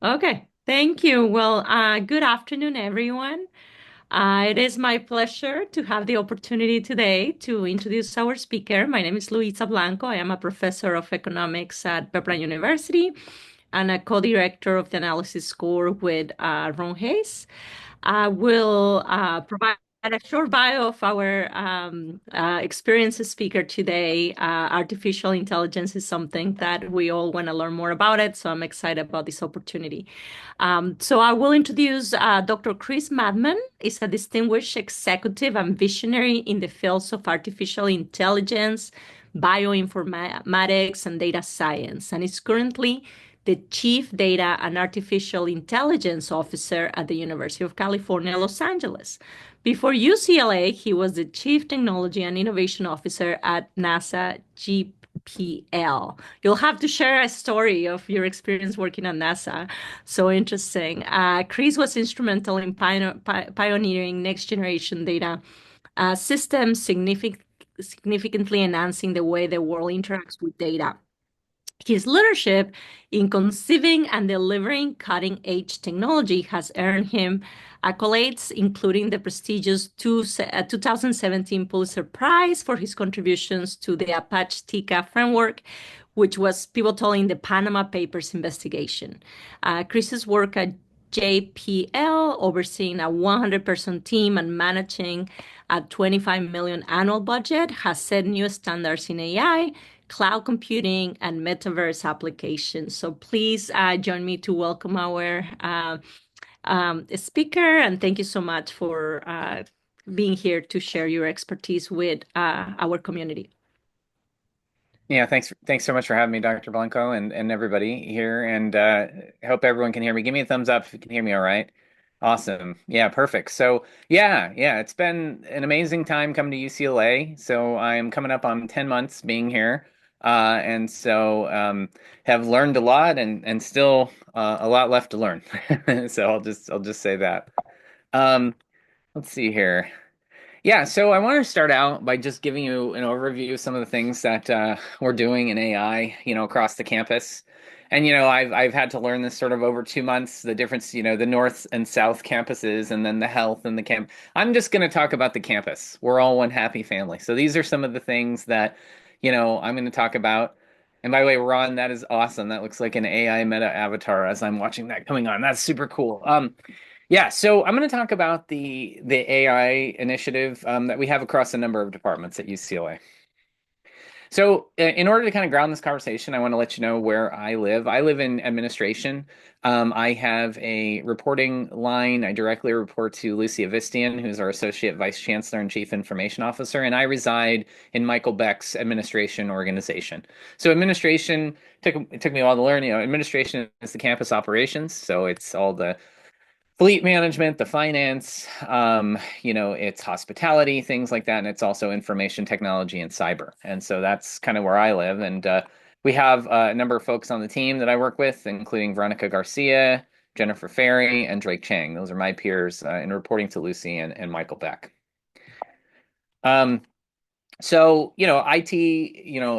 Okay, thank you. Well, good afternoon, everyone. It is my pleasure to have the opportunity today to introduce our speaker. My name is Luisa Blanco. I am a professor of economics at Pepperdine University and a co-director of the analysis score with Ron Hayes. I will provide a short bio of our experienced speaker today. Artificial intelligence is something that we all want to learn more about it, so I'm excited about this opportunity. So I will introduce Dr. Chris Mattmann. Is a distinguished executive and visionary in the fields of artificial intelligence, bioinformatics, and data science, and is currently the Chief Data and Artificial Intelligence Officer at the University of California, Los Angeles. Before UCLA, he was the Chief Technology and Innovation Officer at NASA GPL. You'll have to share a story of your experience working at NASA. So interesting. Chris was instrumental in pioneering next generation data systems, significantly enhancing the way the world interacts with data. His leadership in conceiving and delivering cutting-edge technology has earned him accolades, including the prestigious 2017 Pulitzer Prize for his contributions to the Apache TICA framework, which was pivotal in the Panama Papers investigation. Chris's work at JPL, overseeing a 100-person team and managing a 25 million annual budget, has set new standards in AI, cloud computing, and metaverse applications. So please join me to welcome our speaker, and thank you so much for being here to share your expertise with our community. Yeah, thanks so much for having me, Dr. Blanco, and everybody here. And I hope everyone can hear me. Give me a thumbs up if you can hear me all right. Awesome. Yeah, perfect. So yeah, it's been an amazing time coming to UCLA. So I'm coming up on 10 months being here. And so have learned a lot and still a lot left to learn. So I'll just say that. Um, let's see here. Yeah, so I want to start out by just giving you an overview of some of the things that we're doing in AI, across the campus. And I've had to learn this sort of over 2 months, the difference, the north and south campuses, and then the health and the camp. I'm just going to talk about the campus. We're all one happy family. So these are some of the things that, I'm going to talk about. And by the way, Ron, that is awesome. That looks like an AI meta avatar as I'm watching that coming on. That's super cool. Yeah, so I'm going to talk about the AI initiative that we have across a number of departments at UCLA. So, in order to kind of ground this conversation, I want to let you know where I live. I live in administration. I have a reporting line. I directly report to Lucia Vistian, who's our Associate Vice Chancellor and Chief Information Officer, and I reside in Michael Beck's administration organization. So, administration it took me a while to learn. Administration is the campus operations, so it's all the fleet management, the finance, it's hospitality, things like that, and it's also information technology and cyber. And so that's kind of where I live. And we have a number of folks on the team that I work with, including Veronica Garcia, Jennifer Ferry, and Drake Chang. Those are my peers in reporting to Lucy and Michael Beck. Um, so, IT,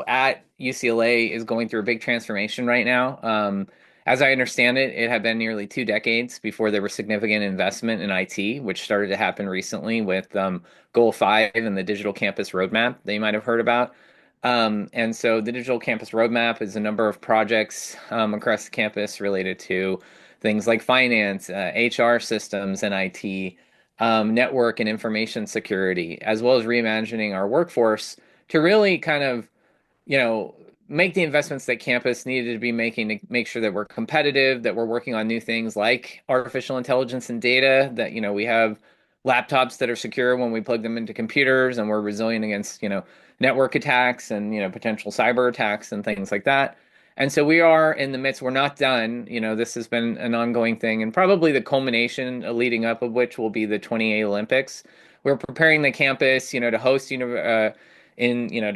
at UCLA is going through a big transformation right now. As I understand it, it had been nearly 2 decades before there was significant investment in IT, which started to happen recently with Goal 5 and the Digital Campus Roadmap that you might have heard about. And so the Digital Campus Roadmap is a number of projects across the campus related to things like finance, HR systems, and IT, network and information security, as well as reimagining our workforce to really kind of, you know, make the investments that campus needed to be making to make sure that we're competitive, that we're working on new things like artificial intelligence and data, that, we have laptops that are secure when we plug them into computers and we're resilient against, network attacks and, potential cyber attacks and things like that. And so we are in the midst, we're not done. This has been an ongoing thing, and probably the culmination leading up of which will be the 28 Olympics. We're preparing the campus, to host, to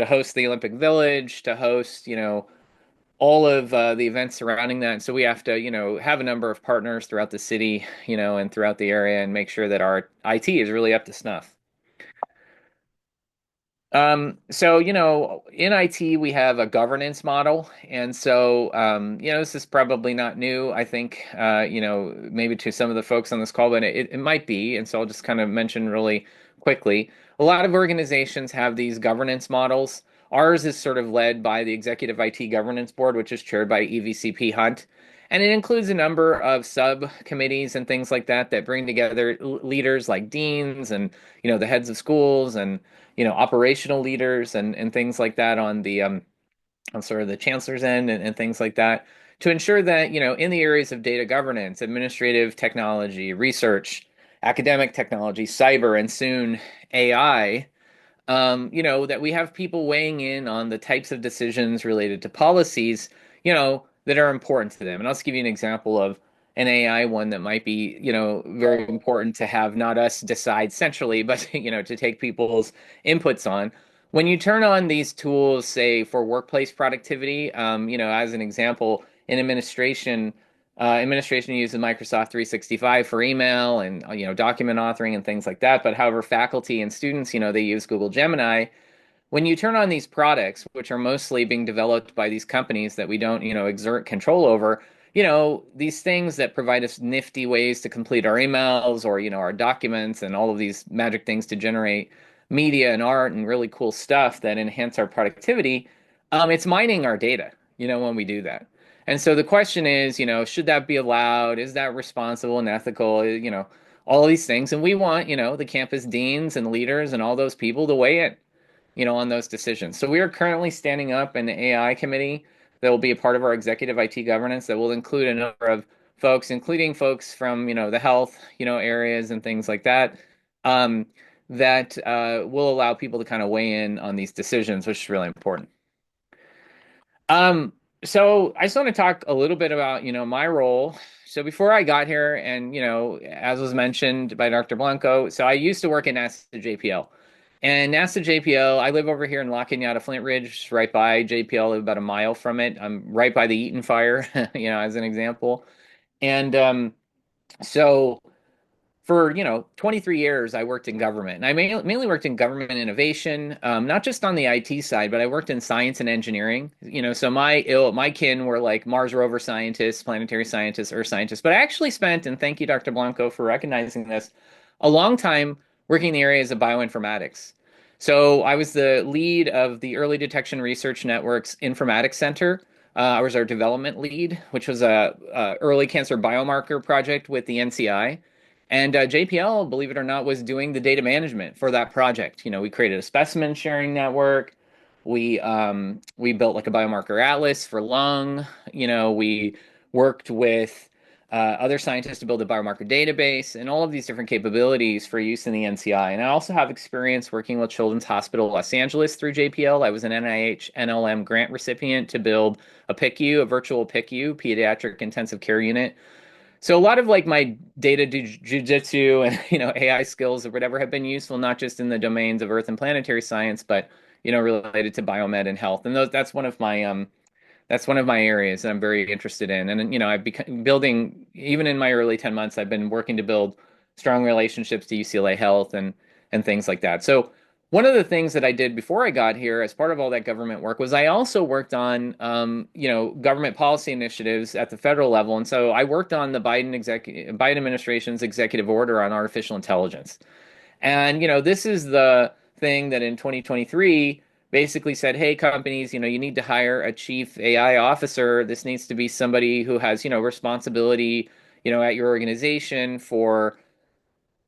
host the Olympic Village, to host, all of the events surrounding that. And so we have to, have a number of partners throughout the city, and throughout the area, and make sure that our IT is really up to snuff. So, in IT, we have a governance model. And so, this is probably not new, I think, maybe to some of the folks on this call, but it might be. And so I'll just kind of mention really quickly. A lot of organizations have these governance models. Ours is sort of led by the Executive IT Governance Board, which is chaired by EVCP Hunt. And it includes a number of subcommittees and things like that that bring together leaders like deans and, the heads of schools and operational leaders and things like that on sort of the chancellor's end and things like that to ensure that, in the areas of data governance, administrative technology, research, academic technology, cyber, and soon AI, that we have people weighing in on the types of decisions related to policies, that are important to them. And I'll just give you an example of an AI one that might be, very important to have not us decide centrally, but, to take people's inputs on. When you turn on these tools, say for workplace productivity, as an example, in administration uses Microsoft 365 for email and document authoring and things like that. But however, faculty and students, they use Google Gemini. When you turn on these products, which are mostly being developed by these companies that we don't, exert control over, these things that provide us nifty ways to complete our emails or, our documents and all of these magic things to generate media and art and really cool stuff that enhance our productivity, it's mining our data, when we do that. And so the question is, should that be allowed? Is that responsible and ethical? All these things. And we want, the campus deans and leaders and all those people to weigh in, on those decisions. So we are currently standing up an AI committee that will be a part of our executive IT governance that will include a number of folks, including folks from, the health, areas and things like that, that will allow people to kind of weigh in on these decisions, which is really important. Um, so I just want to talk a little bit about, my role. So before I got here, and as was mentioned by Dr. Blanco, so I used to work at NASA JPL. And NASA JPL, I live over here in La Cañada, Flint Ridge, right by JPL, I live about a mile from it. I'm right by the Eaton Fire, as an example. And so for 23 years I worked in government, and I mainly worked in government innovation, not just on the IT side, but I worked in science and engineering. So my kin were like Mars rover scientists, planetary scientists, earth scientists. But I actually spent, and thank you, Dr. Blanco, for recognizing this, a long time working in the areas of bioinformatics. So I was the lead of the Early Detection Research Network's Informatics Center. I was our development lead, which was a early cancer biomarker project with the NCI. And JPL, believe it or not, was doing the data management for that project. We created a specimen sharing network. We built like a biomarker atlas for lung. We worked with other scientists to build a biomarker database and all of these different capabilities for use in the NCI. And I also have experience working with Children's Hospital Los Angeles through JPL. I was an NIH NLM grant recipient to build a PICU, a virtual PICU, pediatric intensive care unit. So a lot of like my data jujitsu and AI skills or whatever have been useful not just in the domains of earth and planetary science, but related to biomed and health. And that's one of my areas that I'm very interested in. And I've become building, even in my early 10 months, I've been working to build strong relationships to UCLA Health and things like that. So one of the things that I did before I got here as part of all that government work was I also worked on government policy initiatives at the federal level. And so I worked on the Biden administration's executive order on artificial intelligence. And this is the thing that in 2023 basically said, hey, companies, you need to hire a chief AI officer. This needs to be somebody who has, responsibility, at your organization for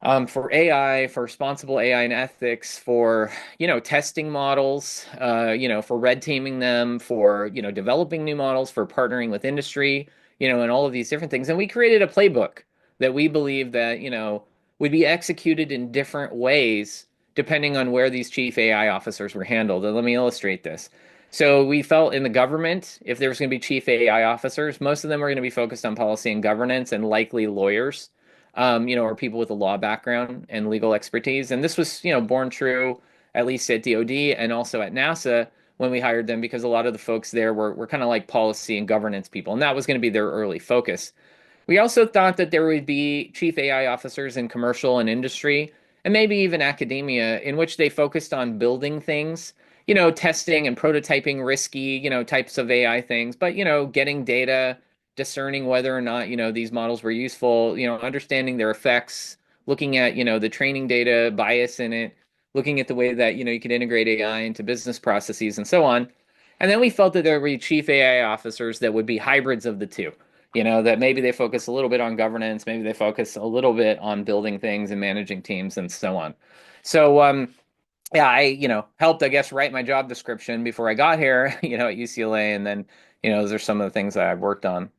AI, for responsible AI and ethics, for, testing models, for red teaming them, for, developing new models, for partnering with industry, and all of these different things. And we created a playbook that we believe that, would be executed in different ways depending on where these chief AI officers were handled. And let me illustrate this. So we felt in the government, if there was going to be chief AI officers, most of them were going to be focused on policy and governance and likely lawyers, or people with a law background and legal expertise. And this was, born true at least at DoD and also at NASA when we hired them, because a lot of the folks there were kind of like policy and governance people, and that was going to be their early focus. We also thought that there would be chief AI officers in commercial and industry, and maybe even academia, in which they focused on building things, testing and prototyping risky, types of AI things, but, getting data, discerning whether or not, these models were useful, understanding their effects, looking at, the training data, bias in it, looking at the way that, you could integrate AI into business processes and so on. And then we felt that there would be chief AI officers that would be hybrids of the two. That maybe they focus a little bit on governance, maybe they focus a little bit on building things and managing teams and so on. So, yeah, I, helped, I guess, write my job description before I got here, at UCLA. And then, those are some of the things that I've worked on.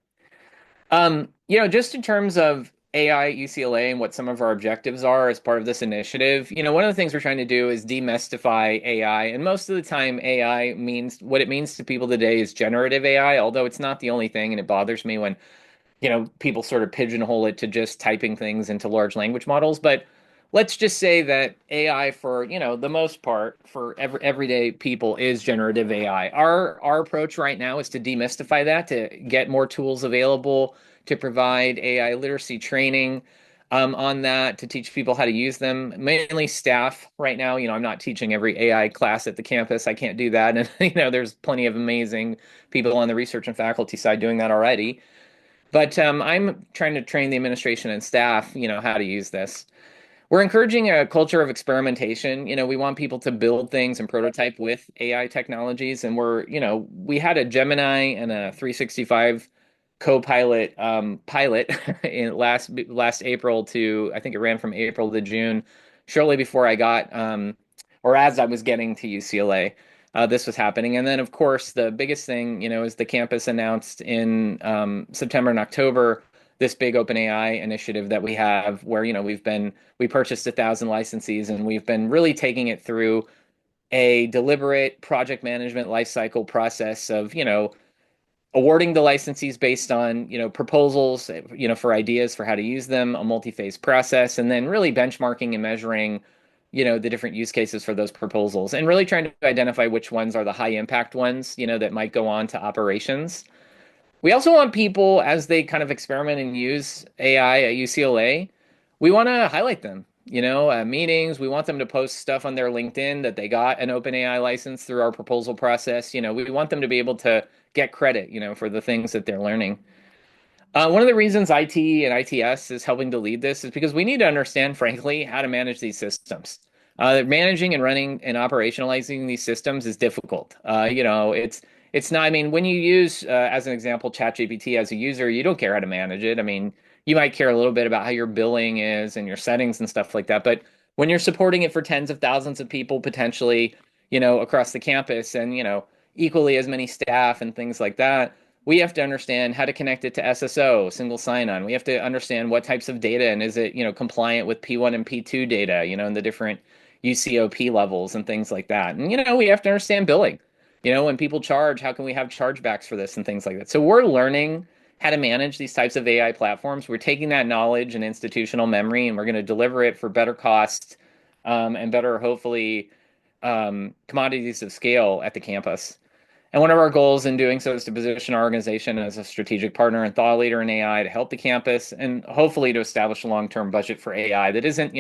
Just in terms of AI at UCLA and what some of our objectives are as part of this initiative, one of the things we're trying to do is demystify AI. And most of the time, AI means what it means to people today is generative AI, although it's not the only thing. And it bothers me when people sort of pigeonhole it to just typing things into large language models. But let's just say that AI, for, the most part, for everyday people, is generative AI. Our approach right now is to demystify that, to get more tools available, to provide AI literacy training on that, to teach people how to use them, mainly staff right now. I'm not teaching every AI class at the campus. I can't do that. And, there's plenty of amazing people on the research and faculty side doing that already. But I'm trying to train the administration and staff, how to use this. We're encouraging a culture of experimentation. We want people to build things and prototype with AI technologies. And we had a Gemini and a 365 co-pilot pilot in last April to, I think it ran from April to June, shortly before I got or as I was getting to UCLA. This was happening. And then, of course, the biggest thing, is the campus announced in September and October this big OpenAI initiative that we have, where we purchased 1,000 licenses, and we've been really taking it through a deliberate project management lifecycle process of awarding the licensees based on proposals, for ideas for how to use them, a multi-phase process, and then really benchmarking and measuring the different use cases for those proposals, and really trying to identify which ones are the high impact ones that might go on to operations. We also want people, as they kind of experiment and use AI at UCLA, we want to highlight them. Meetings. We want them to post stuff on their LinkedIn that they got an OpenAI license through our proposal process. We want them to be able to get credit, for the things that they're learning. One of the reasons IT and ITS is helping to lead this is because we need to understand, frankly, how to manage these systems. Managing and running and operationalizing these systems is difficult. It's not. I mean, when you use, as an example, ChatGPT as a user, you don't care how to manage it. I mean, you might care a little bit about how your billing is and your settings and stuff like that. But when you're supporting it for tens of thousands of people potentially, across the campus, and equally as many staff and things like that, we have to understand how to connect it to SSO, single sign-on. We have to understand what types of data, and is it, compliant with P1 and P2 data, and the different UCOP levels and things like that. And, we have to understand billing. When people charge, how can we have chargebacks for this and things like that? So we're learning how to manage these types of AI platforms. We're taking that knowledge and institutional memory, and we're going to deliver it for better cost, and better, hopefully, commodities of scale at the campus. And one of our goals in doing so is to position our organization as a strategic partner and thought leader in AI to help the campus, and hopefully to establish a long-term budget for AI that isn't,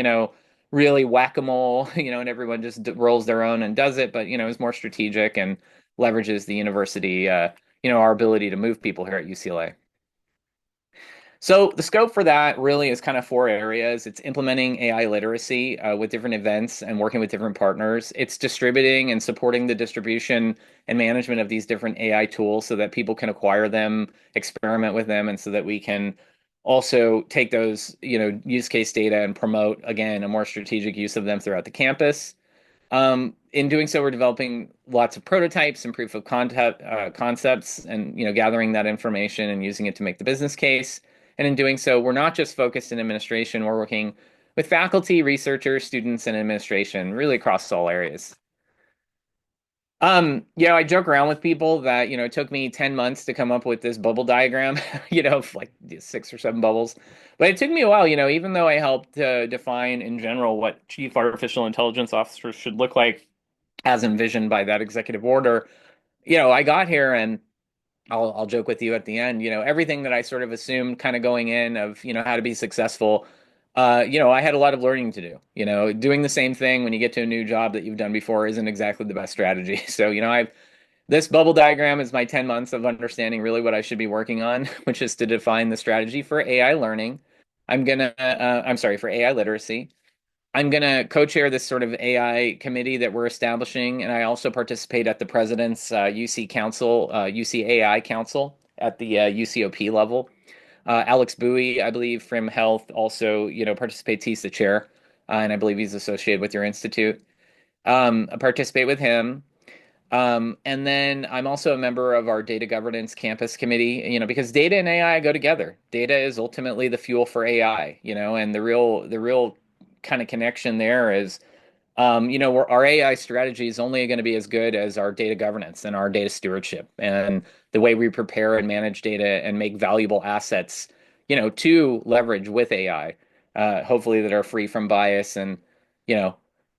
really whack-a-mole, and everyone just rolls their own and does it, but, is more strategic and leverages the university, our ability to move people here at UCLA. So the scope for that really is kind of four areas. It's implementing AI literacy with different events and working with different partners. It's distributing and supporting the distribution and management of these different AI tools so that people can acquire them, experiment with them, and so that we can also take those, use case data and promote, again, a more strategic use of them throughout the campus. In doing so, we're developing lots of prototypes and proof of concept concepts, and gathering that information and using it to make the business case. And in doing so, we're not just focused in administration. We're working with faculty, researchers, students, and administration, really across all areas. I joke around with people that, it took me 10 months to come up with this bubble diagram, of like 6 or 7 bubbles. But it took me a while, even though I helped define in general what chief artificial intelligence officers should look like as envisioned by that executive order. I got here, and I'll joke with you at the end, everything that I sort of assumed kind of going in of, how to be successful I had a lot of learning to do. Doing the same thing when you get to a new job that you've done before isn't exactly the best strategy. So, I've this bubble diagram is my 10 months of understanding really what I should be working on, which is to define the strategy for AI learning. I'm sorry, for AI literacy. I'm gonna co-chair this sort of AI committee that we're establishing, and I also participate at the president's UC Council, UCAI Council at the UCOP level. Alex Bowie, I believe, from Health also, participates. He's the chair, and I believe he's associated with your institute. I participate with him. And then I'm also a member of our data governance campus committee, because data and AI go together. Data is ultimately the fuel for AI, and the real kind of connection there is, our AI strategy is only going to be as good as our data governance and our data stewardship and the way we prepare and manage data and make valuable assets, to leverage with AI, hopefully that are free from bias and, you know,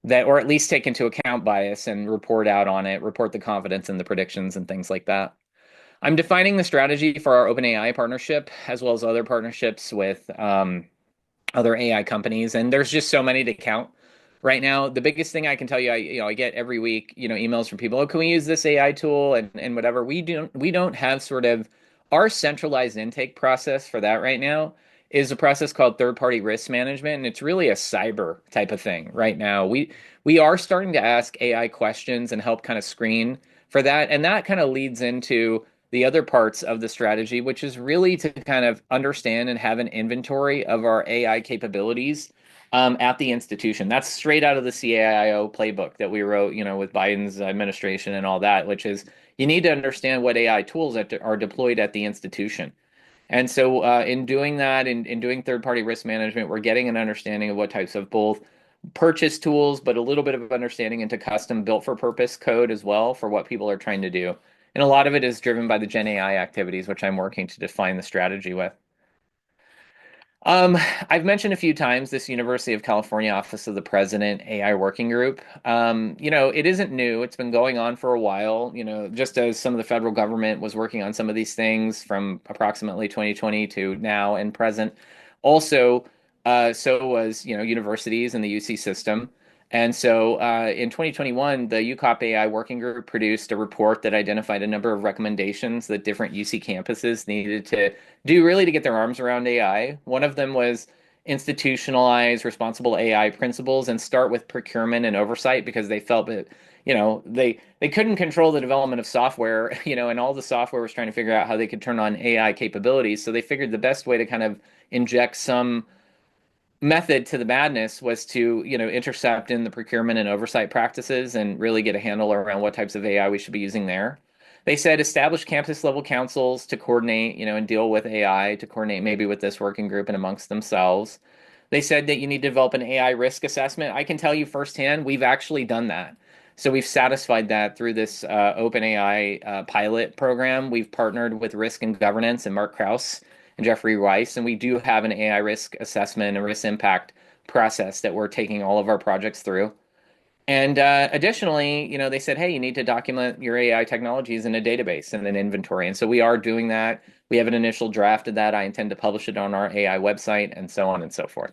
that, or at least take into account bias and report out on it, report the confidence in the predictions and things like that. I'm defining the strategy for our OpenAI partnership as well as other partnerships with other AI companies, and there's just so many to count right now. The biggest thing I can tell you, I get every week, emails from people, oh, can we use this AI tool and whatever. We don't have sort of our centralized intake process for that right now is a process called third party risk management, and it's really a cyber type of thing right now. We are starting to ask AI questions and help kind of screen for that, and that kind of leads into the other parts of the strategy, which is really to kind of understand and have an inventory of our AI capabilities at the institution. That's straight out of the CAIO playbook that we wrote, with Biden's administration and all that, which is you need to understand what AI tools that are deployed at the institution. And so, in doing that, in doing third party risk management, we're getting an understanding of what types of both purchase tools, but a little bit of understanding into custom built for purpose code as well for what people are trying to do. And a lot of it is driven by the Gen AI activities, which I'm working to define the strategy with. I've mentioned a few times this University of California Office of the President AI working group. It isn't new. It's been going on for a while, just as some of the federal government was working on some of these things from approximately 2020 to now and present. Also, so was, universities and the UC system. And so in 2021, the UCOP AI working group produced a report that identified a number of recommendations that different UC campuses needed to do really to get their arms around AI. One of them was institutionalize responsible AI principles and start with procurement and oversight because they felt that, they couldn't control the development of software, and all the software was trying to figure out how they could turn on AI capabilities. So they figured the best way to kind of inject some method to the madness was to, intercept in the procurement and oversight practices and really get a handle around what types of AI we should be using there. They said establish campus level councils to coordinate, and deal with AI, to coordinate maybe with this working group and amongst themselves. They said that you need to develop an AI risk assessment. I can tell you firsthand, we've actually done that. So we've satisfied that through this OpenAI pilot program. We've partnered with Risk and Governance and Mark Krause and Jeffrey Weiss, and we do have an AI risk assessment and risk impact process that we're taking all of our projects through. And additionally, they said, hey, you need to document your AI technologies in a database and an inventory. And so we are doing that. We have an initial draft of that. I intend to publish it on our AI website and so on and so forth.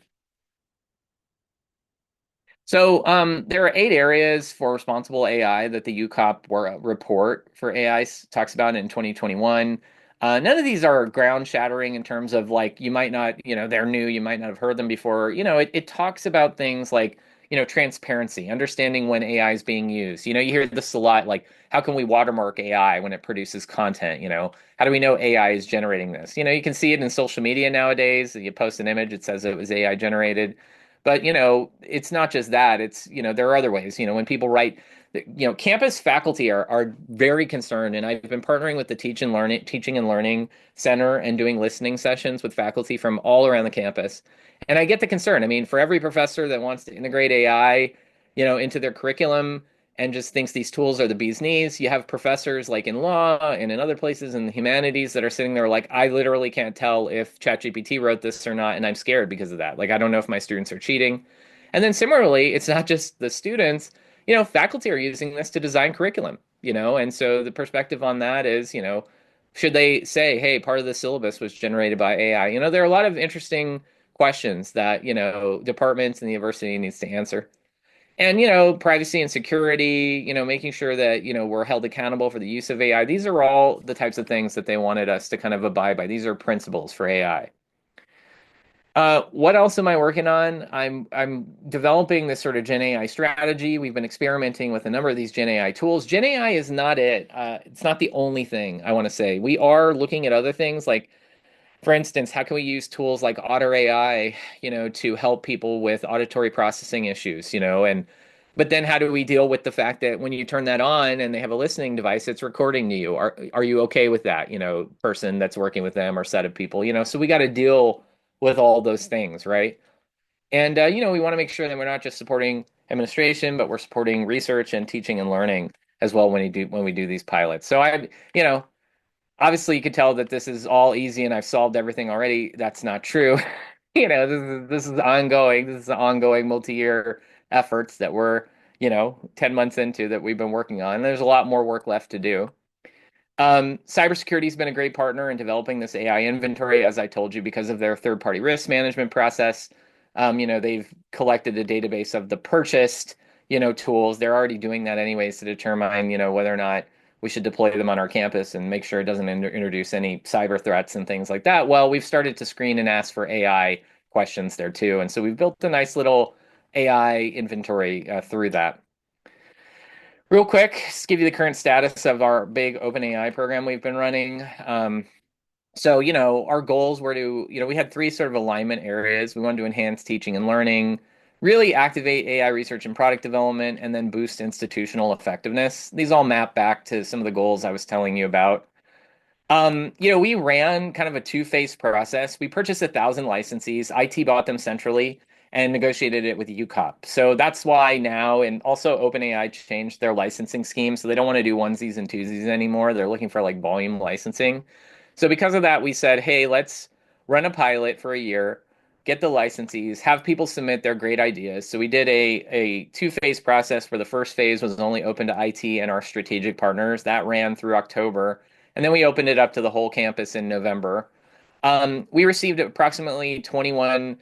So there are 8 areas for responsible AI that the UCOP report for AI talks about in 2021. None of these are ground shattering in terms of like you might not, they're new, you might not have heard them before. It talks about things like, transparency, understanding when AI is being used. You hear this a lot, like how can we watermark AI when it produces content? How do we know AI is generating this? You can see it in social media nowadays. You post an image, it says it was AI generated. But, it's not just that. It's, there are other ways. When people write, campus faculty are very concerned, and I've been partnering with the Teaching and Learning Center and doing listening sessions with faculty from all around the campus. And I get the concern. I mean, for every professor that wants to integrate AI, into their curriculum and just thinks these tools are the bee's knees, you have professors like in law and in other places in the humanities that are sitting there like, I literally can't tell if ChatGPT wrote this or not, and I'm scared because of that. Like, I don't know if my students are cheating. And then similarly, it's not just the students, faculty are using this to design curriculum, and so the perspective on that is, should they say, hey, part of the syllabus was generated by AI? There are a lot of interesting questions that, departments and the university needs to answer. And, privacy and security, making sure that, we're held accountable for the use of AI. These are all the types of things that they wanted us to kind of abide by. These are principles for AI. What else am I working on? I'm developing this sort of Gen AI strategy. We've been experimenting with a number of these Gen AI tools. Gen AI is not it. It's not the only thing I want to say. We are looking at other things like, for instance, how can we use tools like Otter AI, to help people with auditory processing issues, and but then how do we deal with the fact that when you turn that on and they have a listening device, it's recording to you? Are you okay with that, person that's working with them or set of people, so we got to deal with all those things, right? And we want to make sure that we're not just supporting administration, but we're supporting research and teaching and learning as well when we do these pilots. So you know, obviously you could tell that this is all easy and I've solved everything already. That's not true. This is ongoing. This is ongoing multi-year efforts that we're, 10 months into that we've been working on. There's a lot more work left to do. Cybersecurity has been a great partner in developing this AI inventory, as I told you, because of their third-party risk management process. They've collected a database of the purchased, tools. They're already doing that anyways to determine, whether or not we should deploy them on our campus and make sure it doesn't introduce any cyber threats and things like that. Well, we've started to screen and ask for AI questions there too. And so we've built a nice little AI inventory through that. Real quick, just give you the current status of our big OpenAI program we've been running. Our goals were to, we had three sort of alignment areas. We wanted to enhance teaching and learning, really activate AI research and product development, and then boost institutional effectiveness. These all map back to some of the goals I was telling you about. We ran kind of a two-phase process. We purchased 1,000 licensees. IT bought them centrally and negotiated it with UCOP. So that's why now, and also OpenAI changed their licensing scheme. So they don't want to do onesies and twosies anymore. They're looking for like volume licensing. So because of that, we said, hey, let's run a pilot for a year, get the licensees, have people submit their great ideas. So we did a two-phase process where the first phase was only open to IT and our strategic partners. That ran through October. And then we opened it up to the whole campus in November. We received approximately 21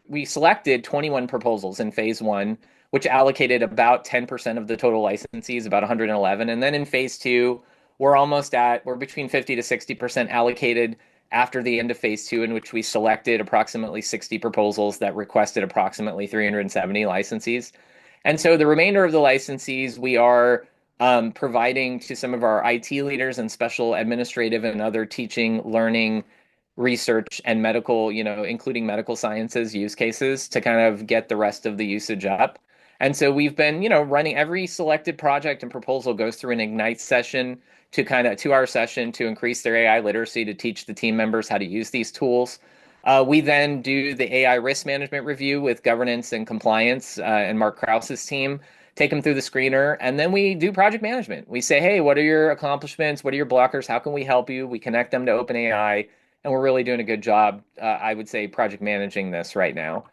we selected 21 proposals in phase one, which allocated about 10% of the total licensees, about 111. And then in phase two, we're between 50 to 60% allocated after the end of phase two, in which we selected approximately 60 proposals that requested approximately 370 licensees. And so the remainder of the licensees we are providing to some of our IT leaders and special administrative and other teaching, learning, research, and medical, including medical sciences use cases to kind of get the rest of the usage up. And so we've been, running every selected project and proposal goes through an Ignite session to kind of 2-hour session to increase their AI literacy, to teach the team members how to use these tools. We then do the AI risk management review with governance and compliance and Mark Krause's team, take them through the screener, and then we do project management. We say, hey, what are your accomplishments? What are your blockers? How can we help you? We connect them to OpenAI, and we're really doing a good job, I would say, project managing this right now.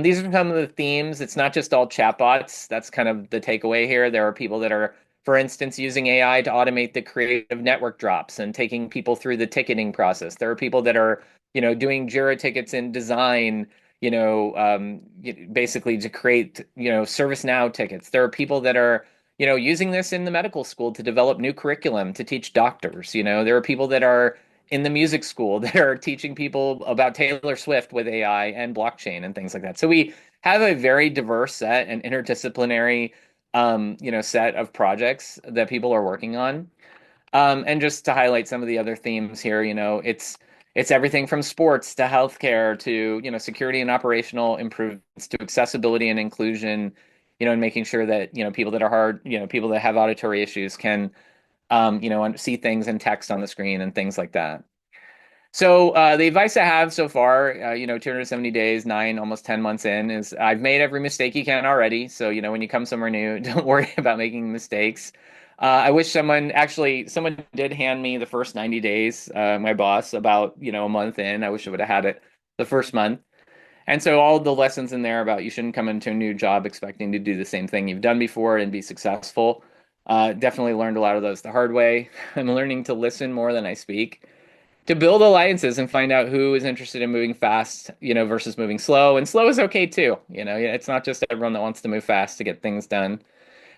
These are some of the themes. It's not just all chatbots. That's kind of the takeaway here. There are people that are, for instance, using AI to automate the creative network drops and taking people through the ticketing process. There are people that are, doing Jira tickets in design, basically to create, ServiceNow tickets. There are people that are, using this in the medical school to develop new curriculum to teach doctors. There are people that are in the music school that are teaching people about Taylor Swift with AI and blockchain and things like that. So we have a very diverse set and interdisciplinary, set of projects that people are working on. And just to highlight some of the other themes here, it's everything from sports to healthcare to, security and operational improvements to accessibility and inclusion, and making sure that, people that are hard, people that have auditory issues can, see things in text on the screen and things like that. So the advice I have so far, 270 days, almost 10 months in, is I've made every mistake you can already. So, when you come somewhere new, don't worry about making mistakes. I wish someone did hand me the first 90 days, my boss, about, a month in. I wish I would have had it the first month. And so all the lessons in there about you shouldn't come into a new job expecting to do the same thing you've done before and be successful. Definitely learned a lot of those the hard way. I'm learning to listen more than I speak. to build alliances and find out who is interested in moving fast, versus moving slow. And slow is okay too. It's not just everyone that wants to move fast to get things done.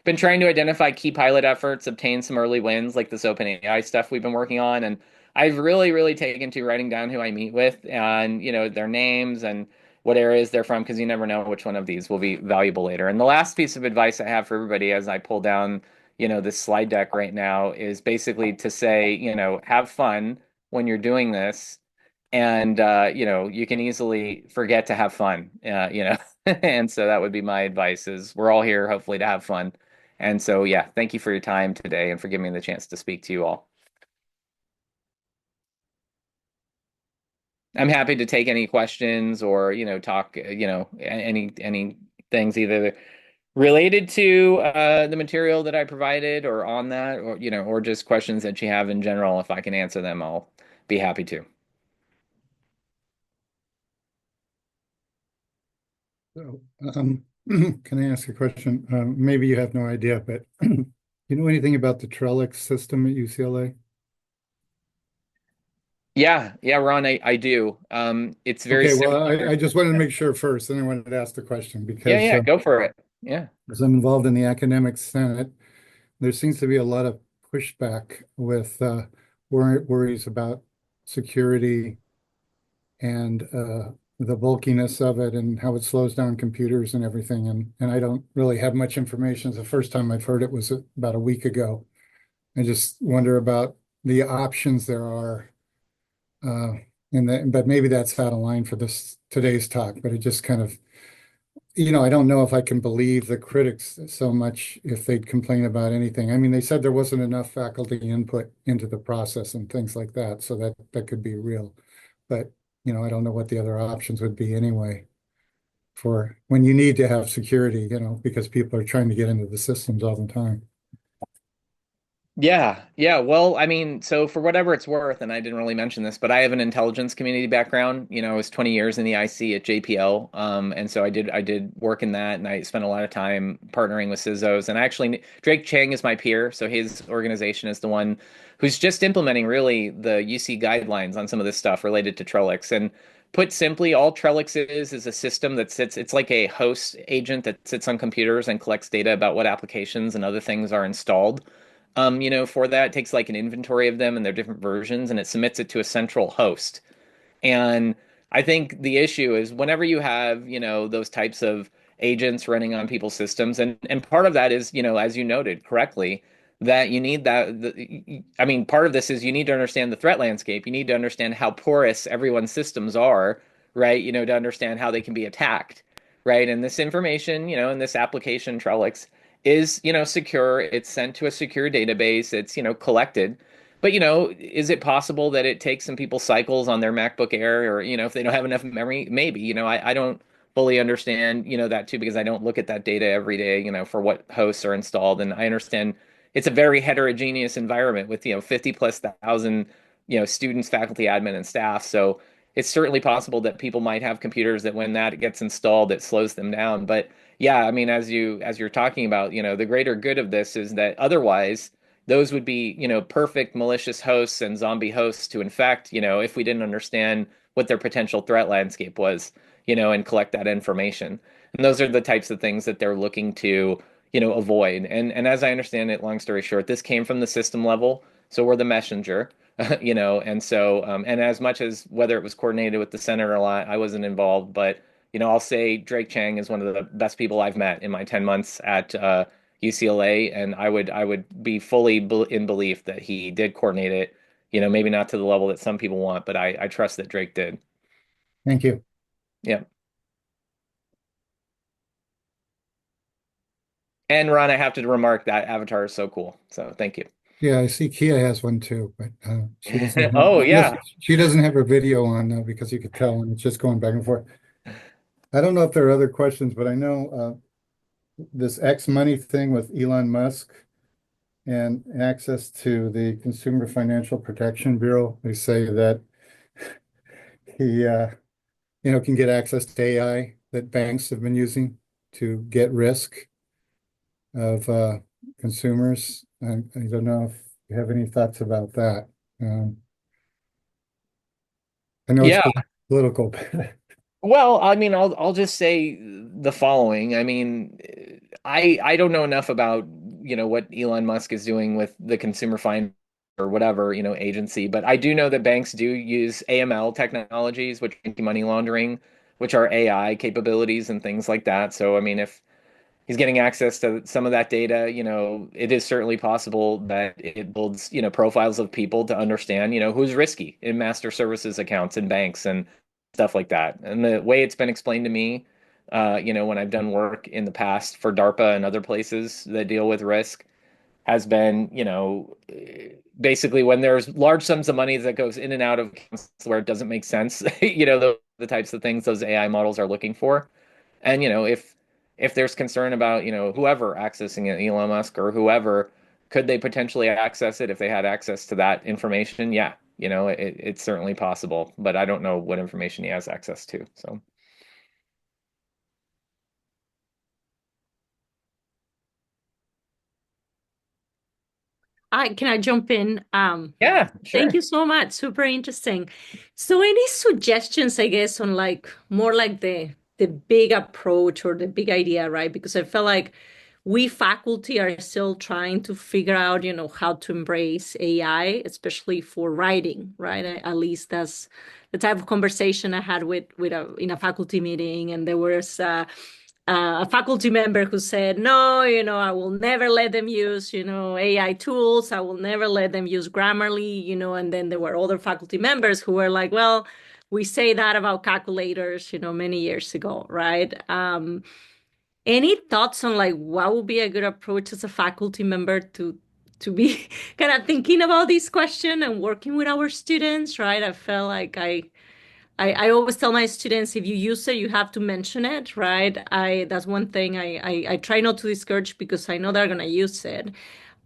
Been trying to identify key pilot efforts, obtain some early wins like this OpenAI stuff we've been working on. And I've really, really taken to writing down who I meet with and, their names and what areas they're from, because you never know which one of these will be valuable later. And the last piece of advice I have for everybody as I pull down, this slide deck right now is basically to say, have fun when you're doing this. And, you can easily forget to have fun, and so that would be my advice is we're all here hopefully to have fun. And so, yeah, thank you for your time today and for giving me the chance to speak to you all. I'm happy to take any questions or, talk, any things either related to the material that I provided or on that, or, or just questions that you have in general. If I can answer them, I'll be happy to. So, can I ask a question? Maybe you have no idea, but you know anything about the Trellix system at UCLA? Yeah, yeah, Ron, I do. It's very Okay, well, similar. I just wanted to make sure first, and I wanted to ask the question Yeah, because yeah, go for it. Yeah. as I'm involved in the academic senate, there seems to be a lot of pushback with worries about security and the bulkiness of it and how it slows down computers and everything. And I don't really have much information. The first time I've heard it was about a week ago. I just wonder about the options there are. Uh, but maybe that's out of line for this today's talk, but it just kind of, I don't know if I can believe the critics so much if they'd complain about anything. I mean, they said there wasn't enough faculty input into the process and things like that, so that could be real. But, I don't know what the other options would be anyway for when you need to have security, because people are trying to get into the systems all the time. Yeah, yeah. Well, I mean, so for whatever it's worth, and I didn't really mention this, but I have an intelligence community background. I was 20 years in the IC at JPL. And so I did work in that, and I spent a lot of time partnering with CISOs. And actually, Drake Chang is my peer, so his organization is the one who's just implementing really the UC guidelines on some of this stuff related to Trellix. And put simply, all Trellix is a system that sits, it's like a host agent that sits on computers and collects data about what applications and other things are installed. For that, it takes like an inventory of them and their different versions, and it submits it to a central host. And I think the issue is whenever you have, those types of agents running on people's systems, and part of that is, as you noted correctly, that you need I mean, part of this is you need to understand the threat landscape. You need to understand how porous everyone's systems are, right? To understand how they can be attacked, right? And this information, in this application, Trellix, is, secure. It's sent to a secure database. It's, collected. But is it possible that it takes some people cycles on their MacBook Air, or if they don't have enough memory? Maybe. I don't fully understand that too, because I don't look at that data every day. For what hosts are installed, and I understand it's a very heterogeneous environment with 50 plus thousand students, faculty, admin, and staff. So it's certainly possible that people might have computers that when that gets installed, it slows them down. But yeah, I mean, as you're talking about, the greater good of this is that otherwise those would be, perfect malicious hosts and zombie hosts to infect, if we didn't understand what their potential threat landscape was, and collect that information. And those are the types of things that they're looking to, avoid. And as I understand it, long story short, this came from the system level. So we're the messenger, and so, and as much as whether it was coordinated with the Senate or not, I wasn't involved, but, I'll say Drake Chang is one of the best people I've met in my 10 months at, UCLA, and I would be fully in belief that he did coordinate it. Maybe not to the level that some people want, but I trust that Drake did. Thank you. Yeah. And Ron, I have to remark that Avatar is so cool. So thank you. Yeah, I see Kia has one too, but she doesn't have, Oh yes, yeah. she doesn't have her video on though, because you could tell and it's just going back and forth. I don't know if there are other questions, but I know this X money thing with Elon Musk and access to the Consumer Financial Protection Bureau. They say that he, can get access to AI that banks have been using to get risk of consumers. I don't know if you have any thoughts about that. Um, I know it's Yeah. political. Well, I mean, I'll just say the following. I mean, I don't know enough about, what Elon Musk is doing with the consumer finance or whatever, agency, but I do know that banks do use AML technologies, which are anti-money laundering, which are AI capabilities and things like that. So, I mean, if he's getting access to some of that data, it is certainly possible that it builds, profiles of people to understand, who's risky in master services accounts and banks and stuff like that. And the way it's been explained to me, when I've done work in the past for DARPA and other places that deal with risk, has been, basically when there's large sums of money that goes in and out of accounts where it doesn't make sense, the types of things those AI models are looking for. And if there's concern about, whoever accessing it, Elon Musk or whoever, could they potentially access it if they had access to that information? Yeah, it's certainly possible, but I don't know what information he has access to. So Can I jump in? yeah, Thank sure. you so much. Super interesting. So any suggestions, I guess, on like more like the big approach or the big idea, right? Because I feel like we faculty are still trying to figure out, how to embrace AI, especially for writing, right? At least that's the type of conversation I had with in a faculty meeting, and there was a faculty member who said, no, I will never let them use, AI tools. I will never let them use Grammarly, and then there were other faculty members who were like, well, we say that about calculators, many years ago, right? Any thoughts on like what would be a good approach as a faculty member to be kind of thinking about this question and working with our students, right? I felt like I always tell my students if you use it, you have to mention it, right? That's one thing I try not to discourage because I know they're gonna use it.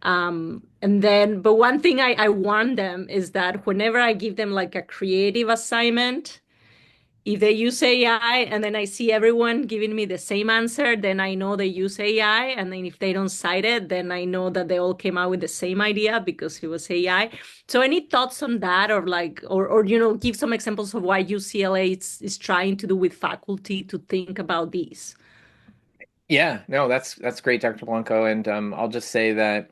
But one thing I warn them is that whenever I give them like a creative assignment, if they use AI and then I see everyone giving me the same answer, then I know they use AI. And then if they don't cite it, then I know that they all came out with the same idea because it was AI. So any thoughts on that or like or give some examples of why UCLA is trying to do with faculty to think about these? Yeah, no, that's great, Dr. Blanco. And I'll just say that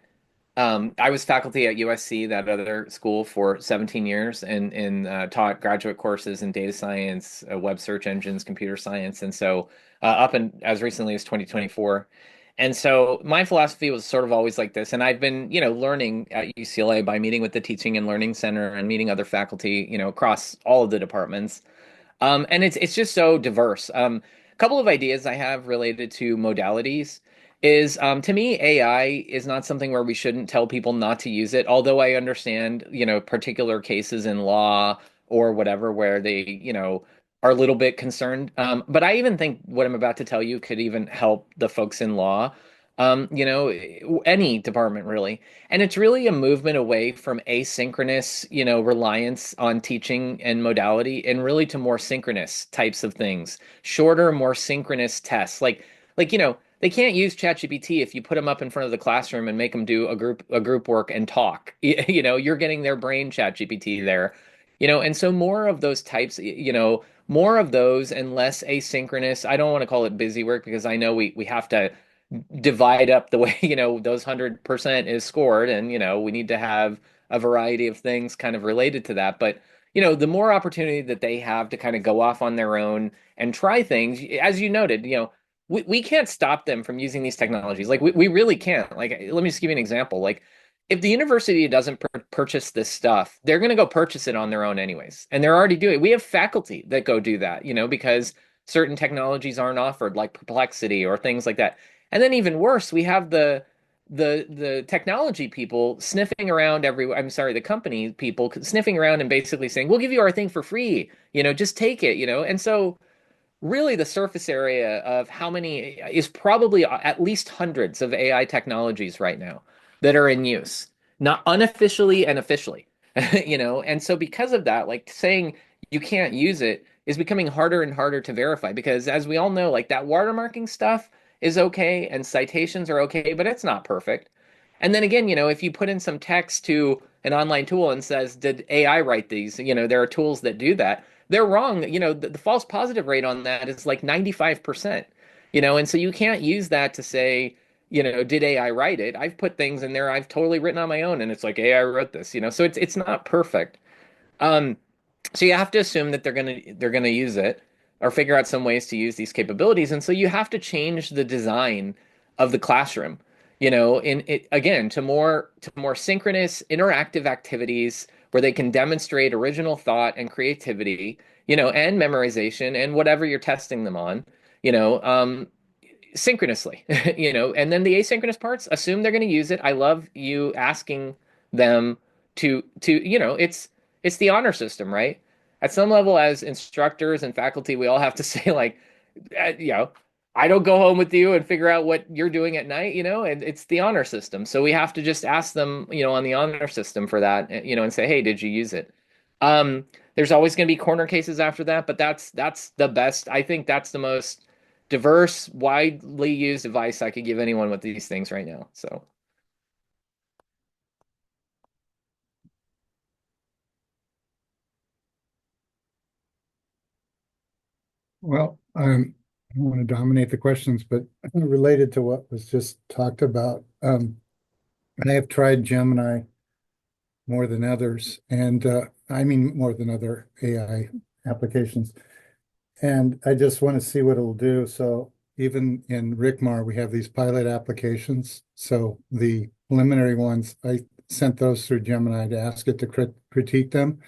I was faculty at USC, that other school, for 17 years, and taught graduate courses in data science, web search engines, computer science, and so up and as recently as 2024. And so my philosophy was sort of always like this, and I've been, learning at UCLA by meeting with the Teaching and Learning Center and meeting other faculty, across all of the departments. And it's just so diverse. A couple of ideas I have related to modalities is to me, AI is not something where we shouldn't tell people not to use it, although I understand, particular cases in law or whatever where they, are a little bit concerned. But I even think what I'm about to tell you could even help the folks in law, any department really. And it's really a movement away from asynchronous, reliance on teaching and modality and really to more synchronous types of things, shorter, more synchronous tests. Like, they can't use ChatGPT if you put them up in front of the classroom and make them do a group work and talk. You're getting their brain ChatGPT there. And so more of those types, more of those and less asynchronous. I don't want to call it busy work because I know we have to divide up the way those 100% is scored, and we need to have a variety of things kind of related to that. But the more opportunity that they have to kind of go off on their own and try things, as you noted, we can't stop them from using these technologies. Like we really can't. Like, let me just give you an example. Like, if the university doesn't purchase this stuff, they're going to go purchase it on their own anyways, and they're already doing it. We have faculty that go do that, because certain technologies aren't offered, like Perplexity or things like that. And then even worse, we have the technology people sniffing around I'm sorry, the company people sniffing around and basically saying, "We'll give you our thing for free, just take it," And so really the surface area of how many is probably at least hundreds of AI technologies right now that are in use, not unofficially and officially, And so because of that, like saying you can't use it is becoming harder and harder to verify because as we all know, like that watermarking stuff is okay and citations are okay, but it's not perfect. And then again, if you put in some text to an online tool and says, did AI write these? There are tools that do that, they're wrong. The false positive rate on that is like 95%. And so you can't use that to say, did AI write it? I've put things in there I've totally written on my own, and it's like AI wrote this. So it's not perfect. Um, so you have to assume that they're gonna use it or figure out some ways to use these capabilities. And so you have to change the design of the classroom, in it again to more synchronous, interactive activities where they can demonstrate original thought and creativity, and memorization and whatever you're testing them on, you know, um, synchronously, and then the asynchronous parts, assume they're going to use it. I love you asking them to it's the honor system, right? At some level, as instructors and faculty, we all have to say like, uh, you know, I don't go home with you and figure out what you're doing at night, and it's the honor system. So we have to just ask them, on the honor system for that, and say, hey, did you use it? Um, there's always going to be corner cases after that, but that's the best. I think that's the most diverse, widely used advice I could give anyone with these things right now. So, Well, I don't want to dominate the questions, but related to what was just talked about, I have tried Gemini more than others, and I mean more than other AI applications. And I just want to see what it'll do. So even in RCMAR, we have these pilot applications. So the preliminary ones, I sent those through Gemini to ask it to critique them.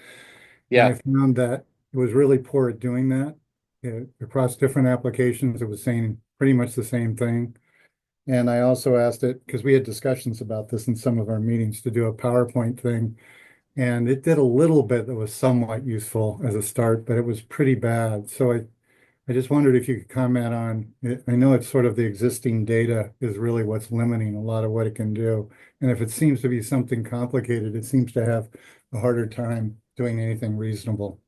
And I yeah. found that it was really poor at doing that. Across different applications, it was saying pretty much the same thing. And I also asked it, because we had discussions about this in some of our meetings, to do a PowerPoint thing. And it did a little bit that was somewhat useful as a start, but it was pretty bad. So I just wondered if you could comment on it. I know it's sort of the existing data is really what's limiting a lot of what it can do. And if it seems to be something complicated, it seems to have a harder time doing anything reasonable.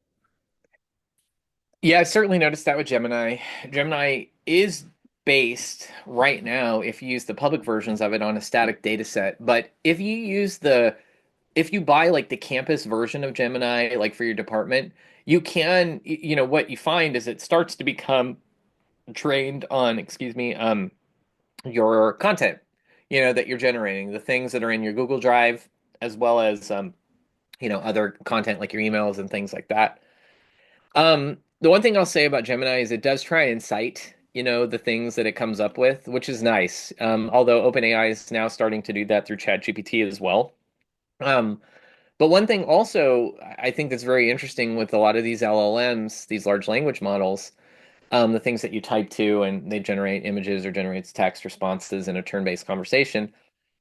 Yeah, I certainly noticed that with Gemini. Gemini is based right now, if you use the public versions of it, on a static data set. But if you buy like the campus version of Gemini, like for your department, you can, what you find is it starts to become trained on, excuse me, your content, that you're generating, the things that are in your Google Drive, as well as, other content like your emails and things like that. The one thing I'll say about Gemini is it does try and cite, the things that it comes up with, which is nice. Although OpenAI is now starting to do that through ChatGPT as well. Um, but one thing also I think that's very interesting with a lot of these LLMs, these large language models, the things that you type to and they generate images or generates text responses in a turn-based conversation.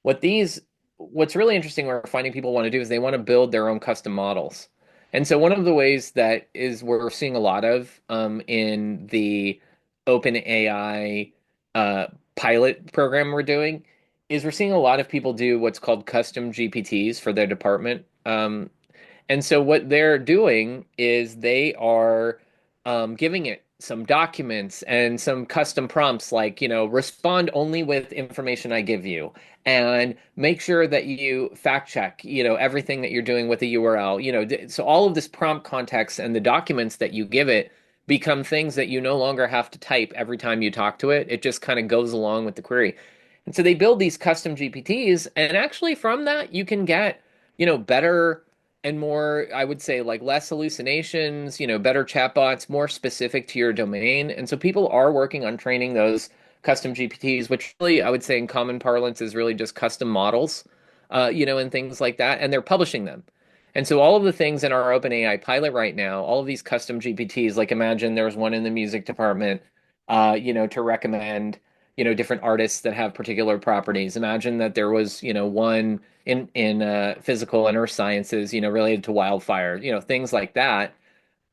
What these, what's really interesting we're finding people want to do is they want to build their own custom models. And so one of the ways that is we're seeing a lot of in the OpenAI uh, pilot program we're doing is we're seeing a lot of people do what's called custom GPTs for their department. And so what they're doing is they are giving it some documents and some custom prompts like, respond only with information I give you and make sure that you fact check, everything that you're doing with a URL, so all of this prompt context and the documents that you give it become things that you no longer have to type every time you talk to it. It just kind of goes along with the query. And so they build these custom GPTs, and actually from that you can get, better and more, I would say, like less hallucinations, better chatbots, more specific to your domain. And so people are working on training those custom GPTs, which really I would say in common parlance is really just custom models, and things like that. And they're publishing them. And so all of the things in our OpenAI pilot right now, all of these custom GPTs, like imagine there was one in the music department, to recommend, different artists that have particular properties. Imagine that there was, one in physical and earth sciences, related to wildfire, things like that.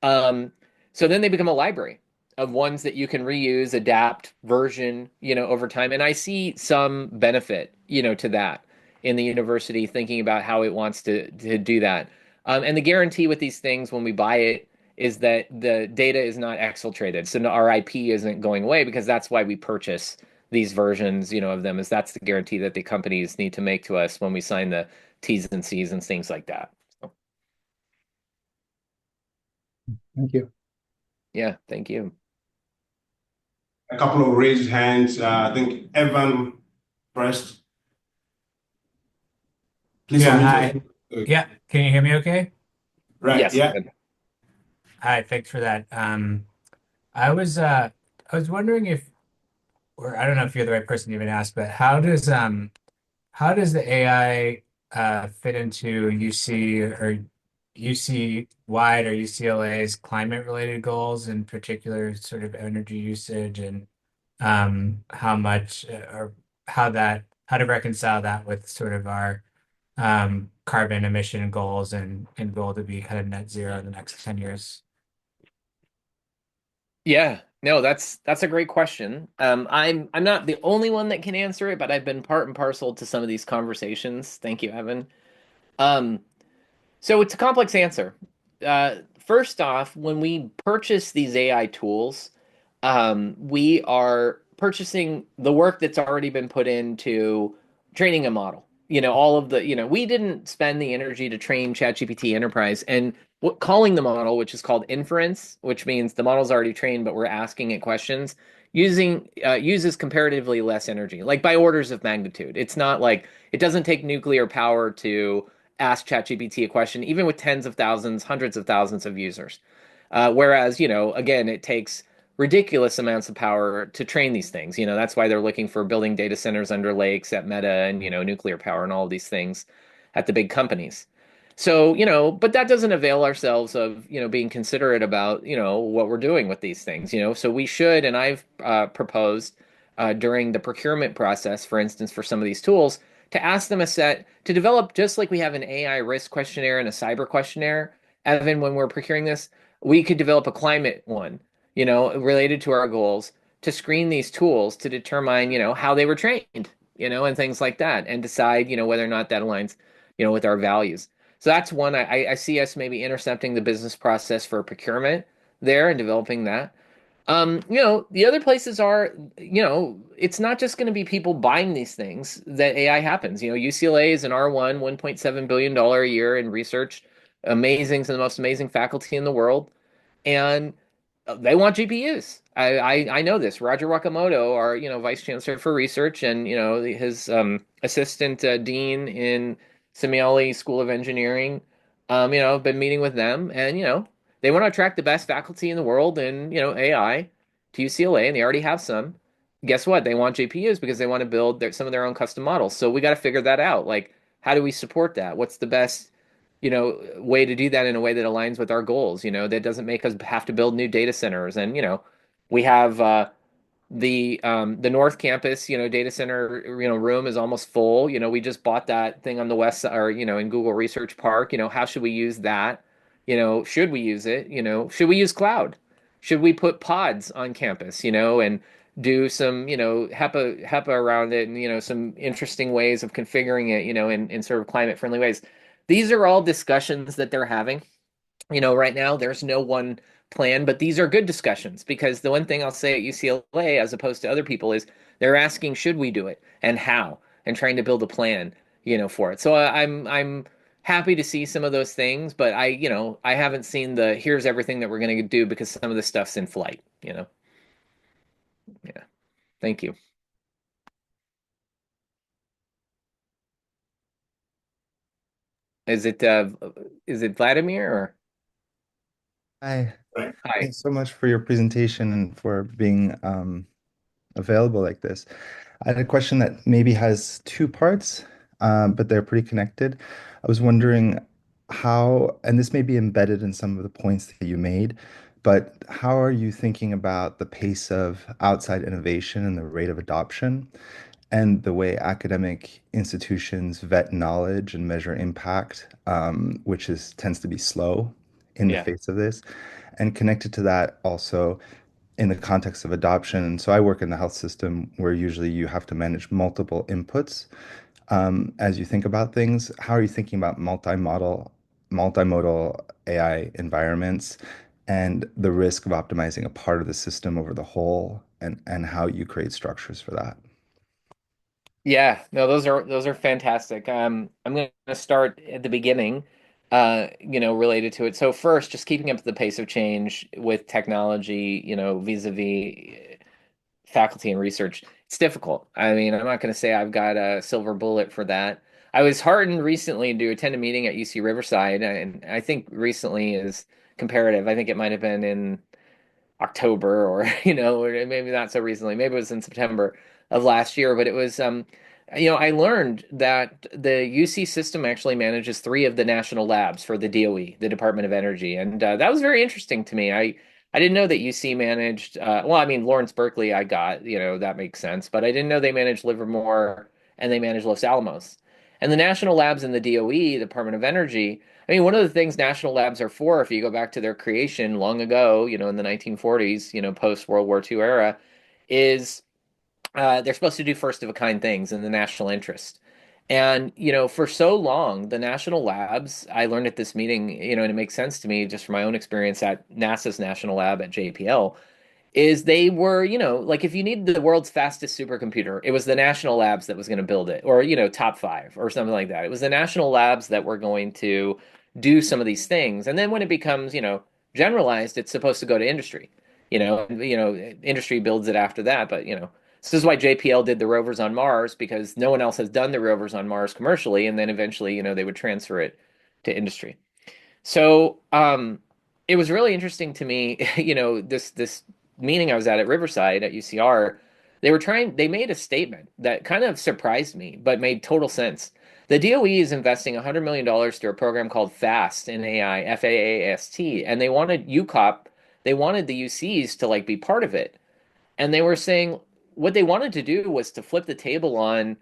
Um, so then they become a library of ones that you can reuse, adapt, version, over time. And I see some benefit, to that in the university thinking about how it wants to do that. And the guarantee with these things when we buy it is that the data is not exfiltrated. So our IP isn't going away because that's why we purchase these versions, of them, is that's the guarantee that the companies need to make to us when we sign the T's and C's and things like that. So, Thank you. Yeah, thank you. A couple of raised hands. I think Evan first. Please Yeah, unmute hi. yourself. Yeah, can you hear me okay? Right. Yes, Yeah. good. Hi, thanks for that. I was I was wondering if, or I don't know if you're the right person to even ask, but how does the AI fit into UC or UC wide or UCLA's climate related goals, in particular sort of energy usage and how much or how to reconcile that with sort of our carbon emission goals and goal to be kind of net zero in the next 10 years? Yeah, no, that's a great question. I'm not the only one that can answer it, but I've been part and parcel to some of these conversations. Thank you, Evan. Um, so it's a complex answer. First off, when we purchase these AI tools, we are purchasing the work that's already been put into training a model. All of we didn't spend the energy to train ChatGPT Enterprise and calling the model, which is called inference, which means the model's already trained, but we're asking it questions, uses comparatively less energy, like by orders of magnitude. It's not like it doesn't take nuclear power to ask ChatGPT a question, even with tens of thousands, hundreds of thousands of users. Whereas, again, it takes ridiculous amounts of power to train these things. That's why they're looking for building data centers under lakes at Meta and, nuclear power and all of these things at the big companies. So, but that doesn't avail ourselves of, being considerate about, what we're doing with these things, So we should, and I've proposed during the procurement process, for instance, for some of these tools, to ask them to develop just like we have an AI risk questionnaire and a cyber questionnaire. Evan, when we're procuring this, we could develop a climate one, related to our goals to screen these tools to determine, how they were trained, and things like that, and decide, whether or not that aligns, with our values. So that's one. I see us maybe intercepting the business process for procurement there and developing that. The other places are, it's not just going to be people buying these things that AI happens. UCLA is an R1, $1.7 billion a year in research, amazing, some of the most amazing faculty in the world. And they want GPUs. I know this. Roger Wakamoto, our vice chancellor for research, and his assistant dean in Semiali School of Engineering. I've been meeting with them, and they want to attract the best faculty in the world in AI to UCLA, and they already have some. Guess what? They want GPUs because they want to build some of their own custom models. So we got to figure that out. Like, how do we support that? What's the best way to do that in a way that aligns with our goals, that doesn't make us have to build new data centers. And, we have the North Campus, data center, room is almost full. We just bought that thing on the west side, or, in Google Research Park. How should we use that? Should we use it? Should we use cloud? Should we put pods on campus, and do some, HEPA around it and, some interesting ways of configuring it, in sort of climate friendly ways. These are all discussions that they're having. Right now there's no one plan, but these are good discussions because the one thing I'll say at UCLA, as opposed to other people, is they're asking, should we do it and how, and trying to build a plan, for it. So I'm happy to see some of those things, but I haven't seen the here's everything that we're going to do because some of the stuff's in flight. Yeah. Thank you. Is it Vladimir or Hi, Right. hi? thanks so much for your presentation and for being available like this. I had a question that maybe has two parts, but they're pretty connected. I was wondering how, and this may be embedded in some of the points that you made, but how are you thinking about the pace of outside innovation and the rate of adoption, and the way academic institutions vet knowledge and measure impact, which tends to be slow in the Yeah. face of this? And connected to that also in the context of adoption. So I work in the health system where usually you have to manage multiple inputs as you think about things. How are you thinking about multimodal AI environments and the risk of optimizing a part of the system over the whole, and how you create structures for that? Yeah, no, those are fantastic. I'm going to start at the beginning. related to it. So first, just keeping up with the pace of change with technology, vis-a-vis faculty and research. It's difficult. I mean, I'm not going to say I've got a silver bullet for that. I was heartened recently to attend a meeting at UC Riverside, and I think recently is comparative. I think it might have been in October or or maybe not so recently. Maybe it was in September of last year, but it was I learned that the UC system actually manages three of the national labs for the DOE, the Department of Energy, and that was very interesting to me. I didn't know that UC managed well, I mean Lawrence Berkeley I got, that makes sense, but I didn't know they managed Livermore and they managed Los Alamos. And the national labs in the DOE, Department of Energy, I mean, one of the things national labs are for, if you go back to their creation long ago, in the 1940s, post World War II era, is they're supposed to do first of a kind things in the national interest. And, for so long, the national labs, I learned at this meeting, and it makes sense to me just from my own experience at NASA's national lab at JPL, is they were, like if you needed the world's fastest supercomputer, it was the national labs that was going to build it, or, top five or something like that. It was the national labs that were going to do some of these things. And then when it becomes, generalized, it's supposed to go to industry. Industry builds it after that. But, this is why JPL did the rovers on Mars, because no one else has done the rovers on Mars commercially. And then eventually, they would transfer it to industry. So it was really interesting to me, this meeting I was at Riverside at UCR. They made a statement that kind of surprised me, but made total sense. The DOE is investing $100 million through a program called FAST in AI, FAAST, and they wanted they wanted the UCs to like be part of it. And they were saying what they wanted to do was to flip the table on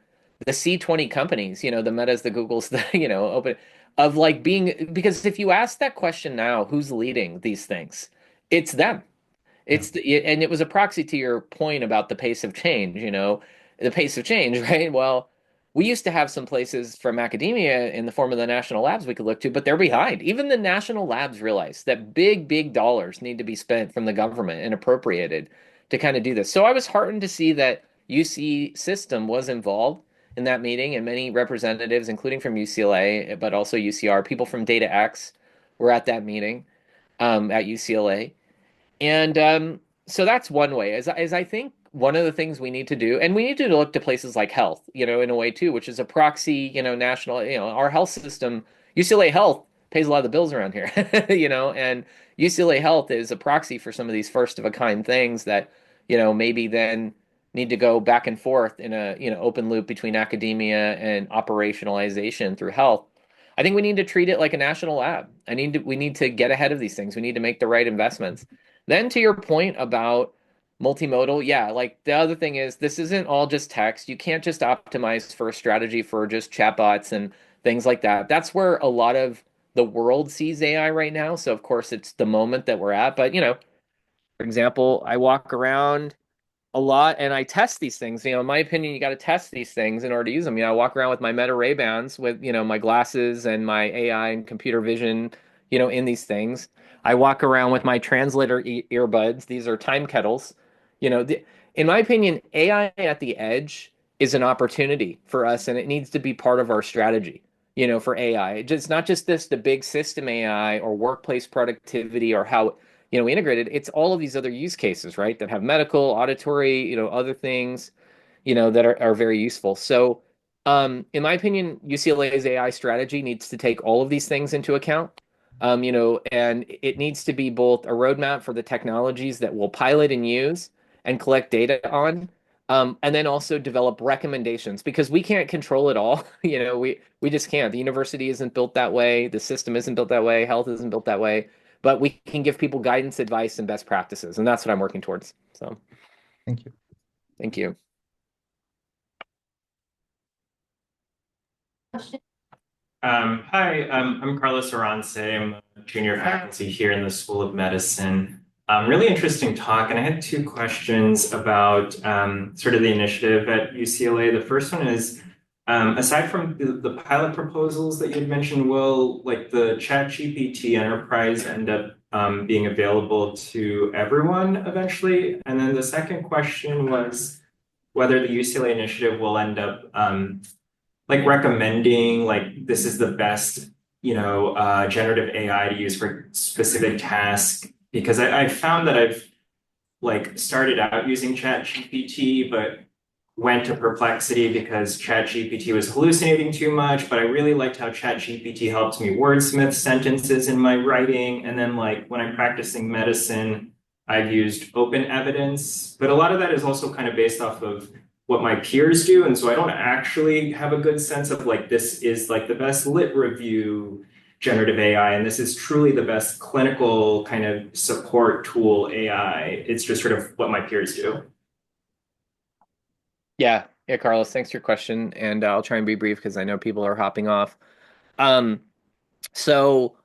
the C20 companies, the Metas, the Googles, the, open of like being, because if you ask that question now, who's leading these things? It's them. And it was a proxy to your point about the pace of change, the pace of change, right? Well, we used to have some places from academia in the form of the national labs we could look to, but they're behind. Even the national labs realize that big, big dollars need to be spent from the government and appropriated to kind of do this. So I was heartened to see that UC system was involved in that meeting, and many representatives, including from UCLA, but also UCR, people from DataX were at that meeting at UCLA. And so that's one way. As I think one of the things we need to do, and we need to look to places like health, in a way too, which is a proxy, national, our health system, UCLA Health pays a lot of the bills around here, and UCLA Health is a proxy for some of these first of a kind things that, maybe then need to go back and forth in a, open loop between academia and operationalization through health. I think we need to treat it like a national lab. We need to get ahead of these things. We need to make the right investments. Then to your point about multimodal, yeah, like the other thing is this isn't all just text. You can't just optimize for a strategy for just chatbots and things like that. That's where a lot of the world sees AI right now. So of course it's the moment that we're at. But for example, I walk around a lot and I test these things. In my opinion, you got to test these things in order to use them. I walk around with my Meta Ray-Bans with, my glasses and my AI and computer vision, in these things. I walk around with my translator earbuds. These are time kettles. In my opinion, AI at the edge is an opportunity for us, and it needs to be part of our strategy, for AI. It's not just the big system AI or workplace productivity or how integrated. It's all of these other use cases, right? That have medical, auditory, other things, that are very useful. So, in my opinion, UCLA's AI strategy needs to take all of these things into account. And it needs to be both a roadmap for the technologies that we'll pilot and use and collect data on, and then also develop recommendations because we can't control it all. We just can't. The university isn't built that way. The system isn't built that way. Health isn't built that way. But we can give people guidance, advice, and best practices, and that's what I'm working towards. So, Thank you. thank you. Hi, I'm Carlos Arance. I'm a junior faculty here in the School of Medicine. Really interesting talk, and I had two questions about sort of the initiative at UCLA. The first one is, aside from the pilot proposals that you had mentioned, will like the ChatGPT Enterprise end up being available to everyone eventually? And then the second question was whether the UCLA initiative will end up like recommending like this is the best generative AI to use for specific tasks? Because I found that I've like started out using ChatGPT, but went to Perplexity because ChatGPT was hallucinating too much. But I really liked how ChatGPT helped me wordsmith sentences in my writing. And then like when I'm practicing medicine, I've used open evidence, but a lot of that is also kind of based off of what my peers do. And so I don't actually have a good sense of like, this is like the best lit review generative AI, and this is truly the best clinical kind of support tool AI. It's just sort of what my peers do. Yeah, yeah, Carlos, thanks for your question, and I'll try and be brief because I know people are hopping off. Um, so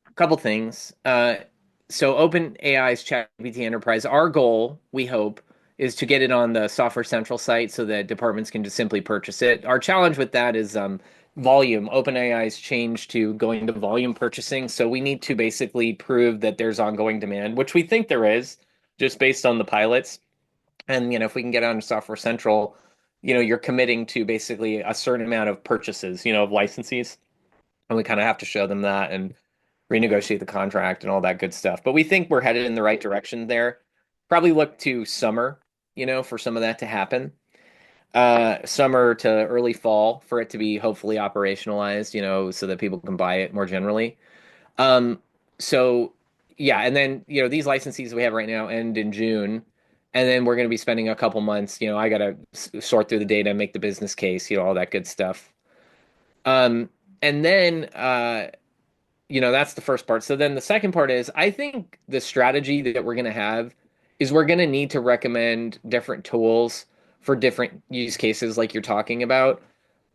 a couple things. So OpenAI's ChatGPT Enterprise, our goal, we hope, is to get it on the Software Central site so that departments can just simply purchase it. Our challenge with that is volume. OpenAI's changed to going to volume purchasing, so we need to basically prove that there's ongoing demand, which we think there is, just based on the pilots. And if we can get on Software Central, you're committing to basically a certain amount of purchases, of licenses, and we kind of have to show them that and renegotiate the contract and all that good stuff. But we think we're headed in the right direction there. Probably look to summer, for some of that to happen. Summer to early fall for it to be hopefully operationalized, so that people can buy it more generally. Um, so yeah, and then these licensees we have right now end in June, and then we're going to be spending a couple months. I got to sort through the data, make the business case, all that good stuff. Um, and then that's the first part. So then the second part is I think the strategy that we're going to have is we're going to need to recommend different tools for different use cases like you're talking about.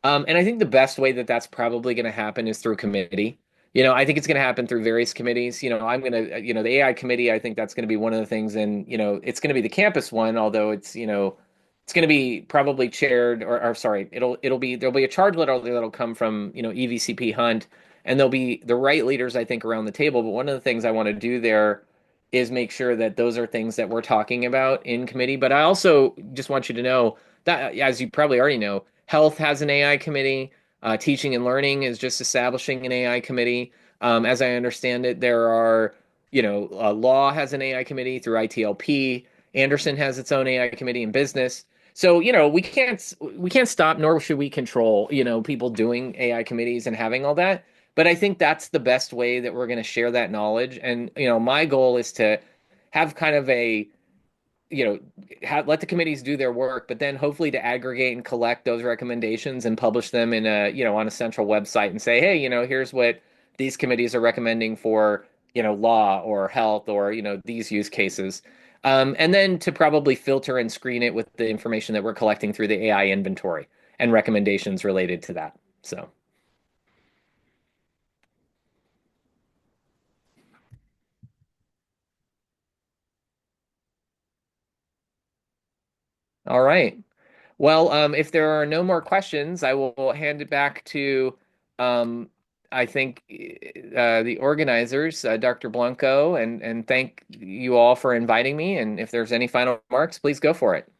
And I think the best way that that's probably going to happen is through committee. I think it's going to happen through various committees. I'm going to, the AI committee, I think that's going to be one of the things. And, it's going to be the campus one, although it's going to be probably chaired or sorry, there'll be a charge letter that'll come from, EVCP Hunt, and there'll be the right leaders, I think, around the table. But one of the things I want to do there is make sure that those are things that we're talking about in committee. But I also just want you to know that, as you probably already know, Health has an AI committee. Teaching and Learning is just establishing an AI committee. As I understand it, there are, Law has an AI committee through ITLP. Anderson has its own AI committee in business. So, we can't stop, nor should we control, people doing AI committees and having all that. But I think that's the best way that we're going to share that knowledge. And, my goal is to have kind of a let the committees do their work, but then hopefully to aggregate and collect those recommendations and publish them in a on a central website and say, hey, here's what these committees are recommending for law or health or these use cases, and then to probably filter and screen it with the information that we're collecting through the AI inventory and recommendations related to that. So. All right. Well, if there are no more questions, I will hand it back to, I think, the organizers, Dr. Blanco, and thank you all for inviting me. And if there's any final remarks, please go for it.